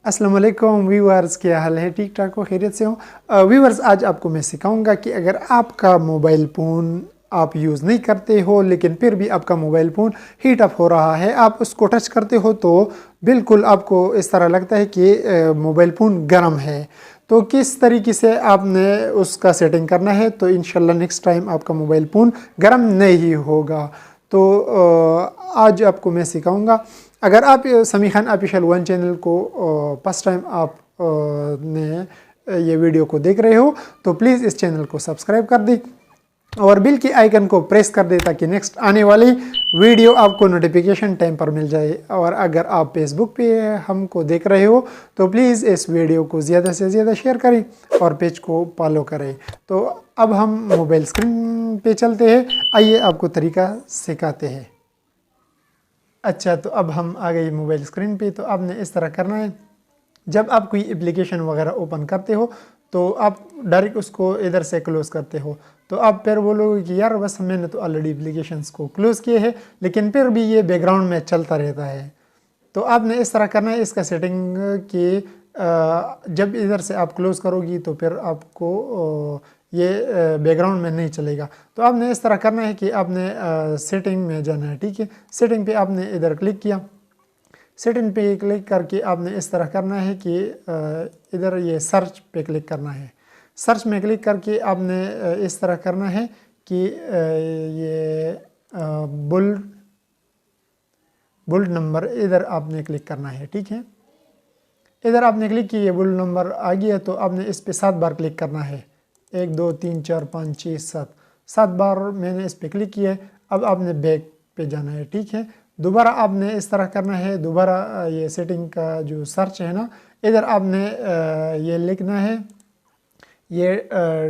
अस्सलाम वालेकुम व्यूअर्स, क्या हाल है? ठीक ठाक हो, खैरियत से हो? व्यूअर्स, आज आपको मैं सिखाऊंगा कि अगर आपका मोबाइल फ़ोन आप यूज़ नहीं करते हो लेकिन फिर भी आपका मोबाइल फ़ोन हीट अप हो रहा है, आप उसको टच करते हो तो बिल्कुल आपको इस तरह लगता है कि मोबाइल फ़ोन गर्म है। तो किस तरीके से आपने उसका सेटिंग करना है, तो इंशाल्लाह नेक्स्ट टाइम आपका मोबाइल फ़ोन गर्म नहीं होगा। तो आज आपको मैं सिखाऊंगा। अगर आप समी खान ऑफिशियल वन चैनल को फर्स्ट टाइम आप ने ये वीडियो को देख रहे हो तो प्लीज़ इस चैनल को सब्सक्राइब कर दें और बिल की आइकन को प्रेस कर दे ताकि नेक्स्ट आने वाली वीडियो आपको नोटिफिकेशन टाइम पर मिल जाए। और अगर आप फेसबुक पे हमको देख रहे हो तो प्लीज़ इस वीडियो को ज़्यादा से ज़्यादा शेयर करें और पेज को फॉलो करें। तो अब हम मोबाइल स्क्रीन पे चलते हैं, आइए आपको तरीका सिखाते हैं। अच्छा, तो अब हम आ गए मोबाइल स्क्रीन पे। तो आपने इस तरह करना है, जब आप कोई एप्लीकेशन वगैरह ओपन करते हो तो आप डायरेक्ट उसको इधर से क्लोज़ करते हो। तो आप फिर बोलोगे कि यार बस मैंने तो ऑलरेडी एप्लीकेशंस को क्लोज़ किए हैं लेकिन फिर भी ये बैकग्राउंड में चलता रहता है। तो आपने इस तरह करना है, इसका सेटिंग कि जब इधर से आप क्लोज़ करोगी तो फिर आपको ये बैकग्राउंड में नहीं चलेगा। तो आपने इस तरह करना है कि आपने सेटिंग में जाना है, ठीक है। सेटिंग पे आपने इधर क्लिक किया, सेटिंग पे क्लिक करके आपने इस तरह करना है कि इधर ये सर्च पे क्लिक करना है। सर्च में क्लिक करके आपने इस तरह करना है कि ये बुल्ड नंबर इधर आपने क्लिक करना है, ठीक है। इधर आपने क्लिक किया, बुल्ड नंबर आ गया तो आपने इस पे 7 बार क्लिक करना है। 1 2 3 4 5 6 7 बार मैंने इस पे क्लिक किया है। अब आपने बैक पे जाना है, ठीक है। दोबारा आपने इस तरह करना है, दोबारा ये सेटिंग का जो सर्च है ना, इधर आपने ये लिखना है ये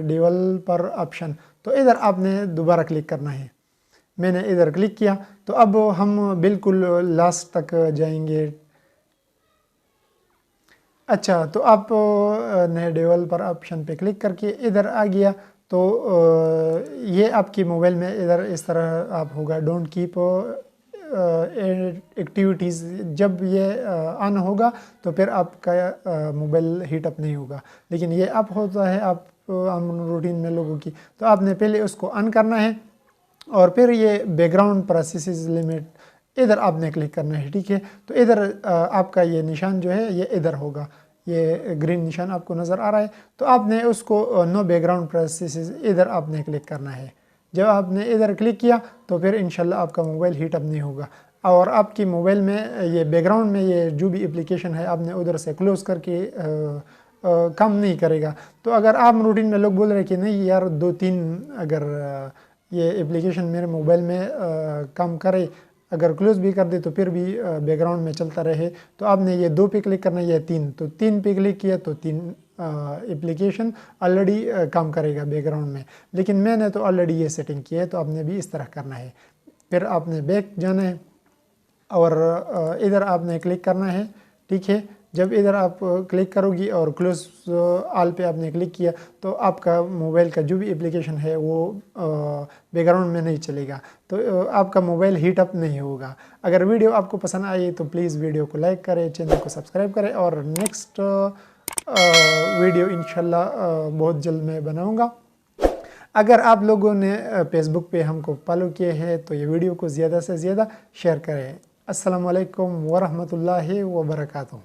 डेवलपर ऑप्शन। तो इधर आपने दोबारा क्लिक करना है। मैंने इधर क्लिक किया तो अब हम बिल्कुल लास्ट तक जाएंगे। अच्छा, तो आप नए डेवलपर ऑप्शन पे क्लिक करके इधर आ गया तो ये आपकी मोबाइल में इधर इस तरह आप होगा डोंट कीप एक्टिविटीज़। जब ये ऑन होगा तो फिर आपका मोबाइल हीट अप नहीं होगा, लेकिन ये अप होता है आप आम रूटीन में लोगों की। तो आपने पहले उसको ऑन करना है और फिर ये बैकग्राउंड प्रोसेसेस लिमिट इधर आपने क्लिक करना है, ठीक है। तो इधर आपका ये निशान जो है ये इधर होगा, ये ग्रीन निशान आपको नज़र आ रहा है। तो आपने उसको नो बैकग्राउंड प्रोसेसेस इधर आपने क्लिक करना है। जब आपने इधर क्लिक किया तो फिर इंशाल्लाह आपका मोबाइल हीट अप नहीं होगा और आपकी मोबाइल में ये बैकग्राउंड में ये जो भी एप्लीकेशन है आपने उधर से क्लोज़ करके काम नहीं करेगा। तो अगर आप रूटीन में लोग बोल रहे हैं कि नहीं यार 2-3 अगर ये एप्लीकेशन मेरे मोबाइल में काम करे, अगर क्लोज़ भी कर दे तो फिर भी बैकग्राउंड में चलता रहे, तो आपने ये 2 पे क्लिक करना है या 3। तो 3 पे क्लिक किया तो 3 एप्लीकेशन ऑलरेडी काम करेगा बैकग्राउंड में, लेकिन मैंने तो ऑलरेडी ये सेटिंग की है। तो आपने भी इस तरह करना है। फिर आपने बैक जाना है और इधर आपने क्लिक करना है, ठीक है। जब इधर आप क्लिक करोगी और क्लोज ऑल पे आपने क्लिक किया तो आपका मोबाइल का जो भी एप्लीकेशन है वो बैकग्राउंड में नहीं चलेगा, तो आपका मोबाइल हीट अप नहीं होगा। अगर वीडियो आपको पसंद आई तो प्लीज़ वीडियो को लाइक करें, चैनल को सब्सक्राइब करें और नेक्स्ट वीडियो इंशाल्लाह बहुत जल्द मैं बनाऊँगा। अगर आप लोगों ने फेसबुक पे हमको फॉलो किए हैं तो ये वीडियो को ज़्यादा से ज़्यादा शेयर करें। अस्सलाम वालेकुम वरहमतुल्लाहि वबरकातुहू।